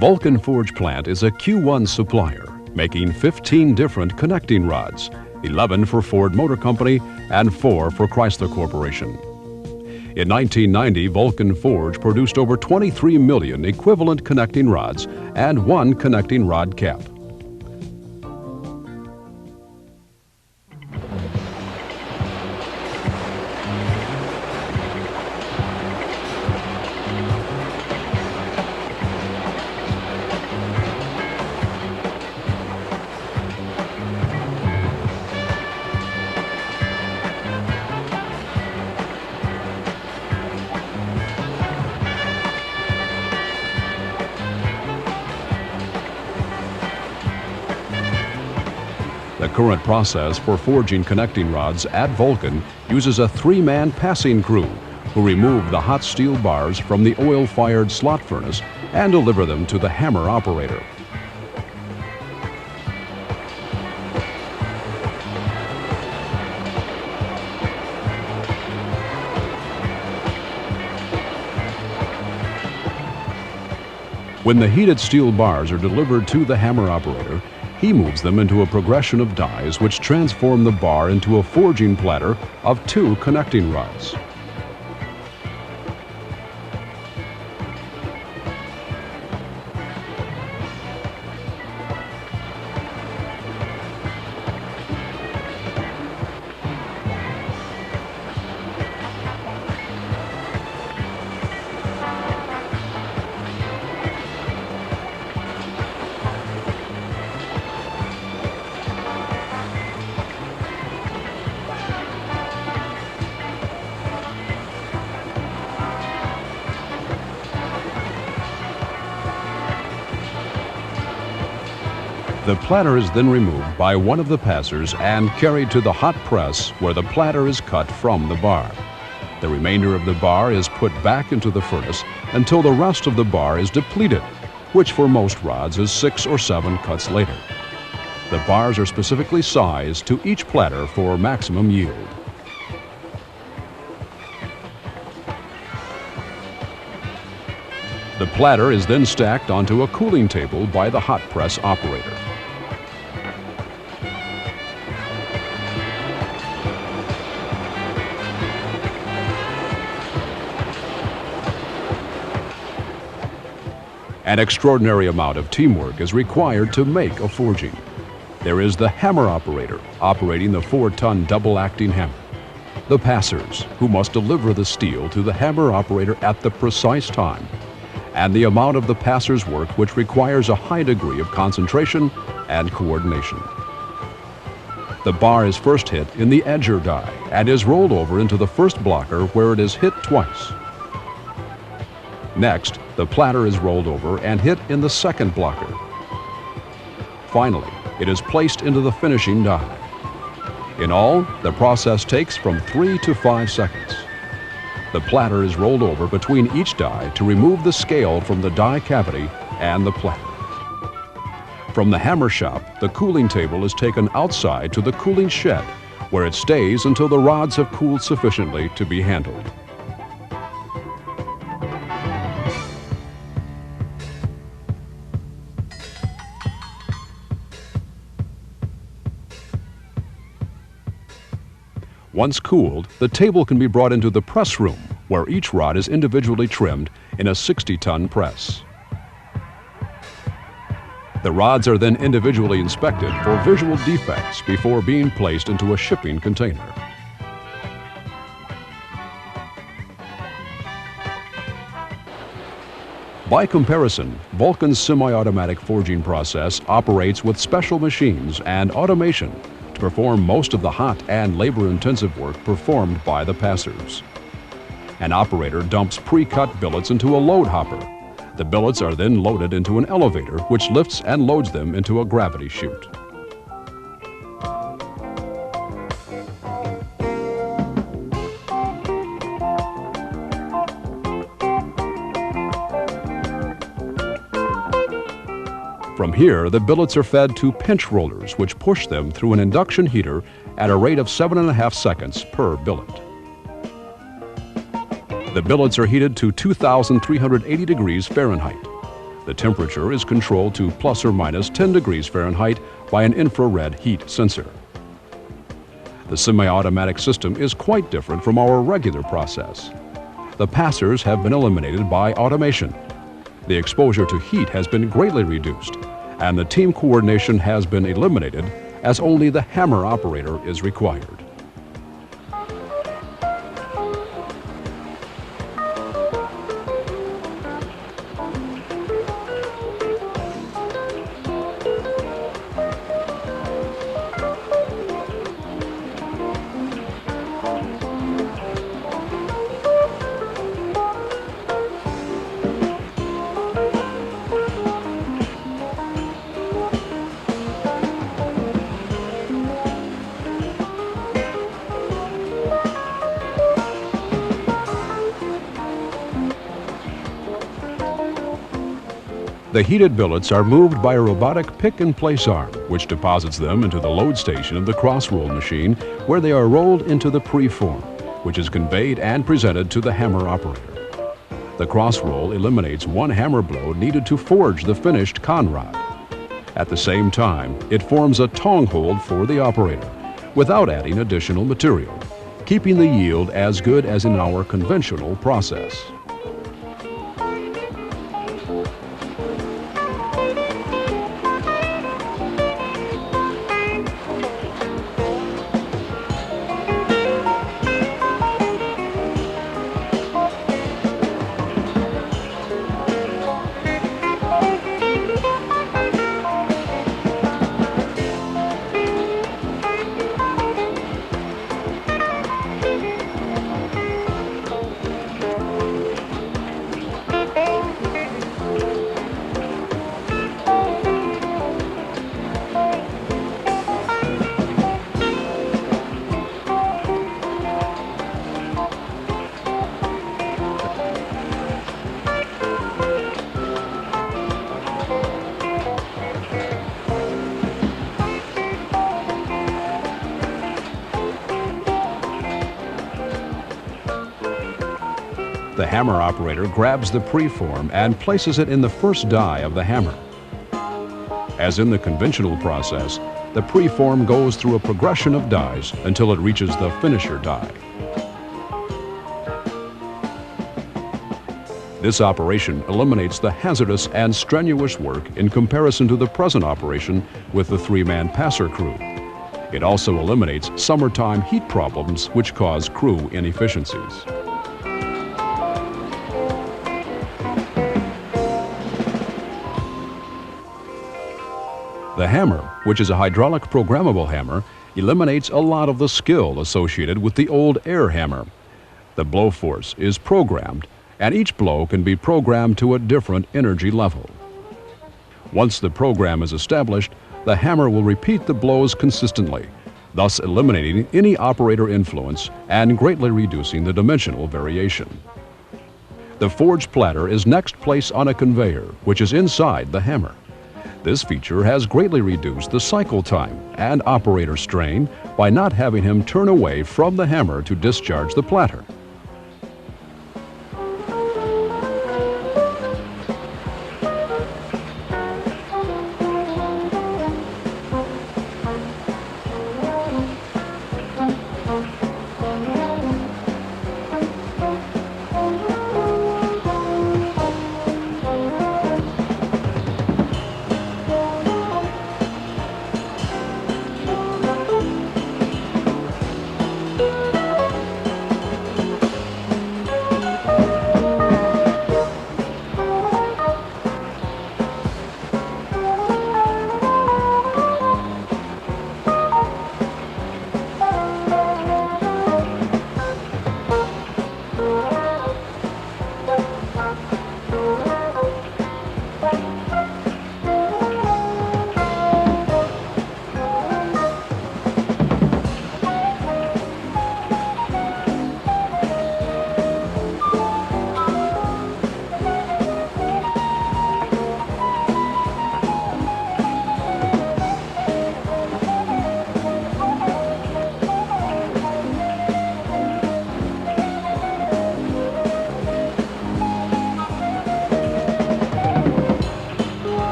Vulcan Forge Plant is a Q1 supplier, making 15 different connecting rods, 11 for Ford Motor Company and 4 for Chrysler Corporation. In 1990, Vulcan Forge produced over 23 million equivalent connecting rods and 1 connecting rod cap. The current process for forging connecting rods at Vulcan uses a 3-man passing crew who remove the hot steel bars from the oil-fired slot furnace and deliver them to the hammer operator. When the heated steel bars are delivered to the hammer operator, he moves them into a progression of dies which transform the bar into a forging platter of 2 connecting rods. The platter is then removed by one of the passers and carried to the hot press where the platter is cut from the bar. The remainder of the bar is put back into the furnace until the rest of the bar is depleted, which for most rods is 6 or 7 cuts later. The bars are specifically sized to each platter for maximum yield. The platter is then stacked onto a cooling table by the hot press operator. An extraordinary amount of teamwork is required to make a forging. There is the hammer operator operating the 4-ton double-acting hammer, the passers who must deliver the steel to the hammer operator at the precise time, and the amount of the passer's work which requires a high degree of concentration and coordination. The bar is first hit in the edger die and is rolled over into the first blocker where it is hit twice. Next, the platter is rolled over and hit in the second blocker. Finally, it is placed into the finishing die. In all, the process takes from 3 to 5 seconds. The platter is rolled over between each die to remove the scale from the die cavity and the platter. From the hammer shop, the cooling table is taken outside to the cooling shed, where it stays until the rods have cooled sufficiently to be handled. Once cooled, the table can be brought into the press room, where each rod is individually trimmed in a 60-ton press. The rods are then individually inspected for visual defects before being placed into a shipping container. By comparison, Vulcan's semi-automatic forging process operates with special machines and automation to perform most of the hot and labor-intensive work performed by the passers. An operator dumps pre-cut billets into a load hopper. The billets are then loaded into an elevator which lifts and loads them into a gravity chute. From here, the billets are fed to pinch rollers, which push them through an induction heater at a rate of 7.5 seconds per billet. The billets are heated to 2,380 degrees Fahrenheit. The temperature is controlled to plus or minus 10 degrees Fahrenheit by an infrared heat sensor. The semi-automatic system is quite different from our regular process. The passers have been eliminated by automation. The exposure to heat has been greatly reduced, and the team coordination has been eliminated as only the hammer operator is required. The heated billets are moved by a robotic pick-and-place arm, which deposits them into the load station of the cross-roll machine, where they are rolled into the preform, which is conveyed and presented to the hammer operator. The cross-roll eliminates one hammer blow needed to forge the finished conrod. At the same time, it forms a tong hold for the operator, without adding additional material, keeping the yield as good as in our conventional process. The hammer operator grabs the preform and places it in the first die of the hammer. As in the conventional process, the preform goes through a progression of dies until it reaches the finisher die. This operation eliminates the hazardous and strenuous work in comparison to the present operation with the three-man passer crew. It also eliminates summertime heat problems which cause crew inefficiencies. The hammer, which is a hydraulic programmable hammer, eliminates a lot of the skill associated with the old air hammer. The blow force is programmed, and each blow can be programmed to a different energy level. Once the program is established, the hammer will repeat the blows consistently, thus eliminating any operator influence and greatly reducing the dimensional variation. The forge platter is next placed on a conveyor, which is inside the hammer. This feature has greatly reduced the cycle time and operator strain by not having him turn away from the hammer to discharge the platter.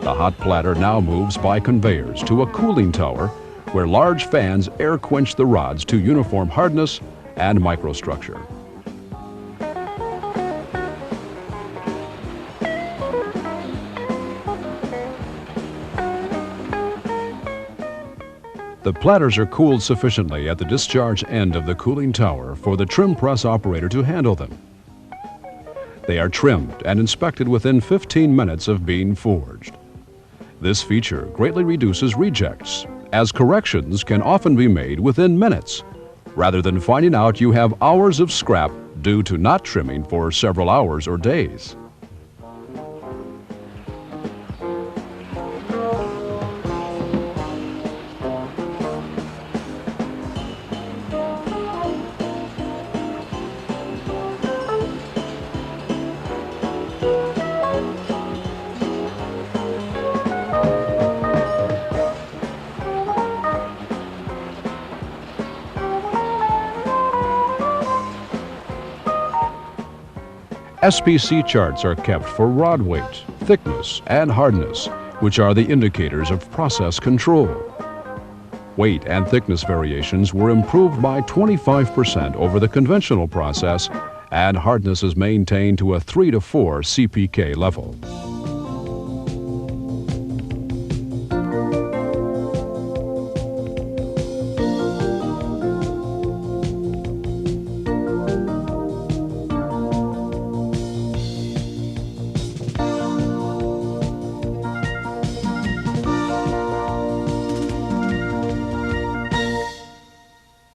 The hot platter now moves by conveyors to a cooling tower where large fans air quench the rods to uniform hardness and microstructure. The platters are cooled sufficiently at the discharge end of the cooling tower for the trim press operator to handle them. They are trimmed and inspected within 15 minutes of being forged. This feature greatly reduces rejects, as corrections can often be made within minutes, rather than finding out you have hours of scrap due to not trimming for several hours or days. SPC charts are kept for rod weight, thickness, and hardness, which are the indicators of process control. Weight and thickness variations were improved by 25% over the conventional process, and hardness is maintained to a 3 to 4 CPK level.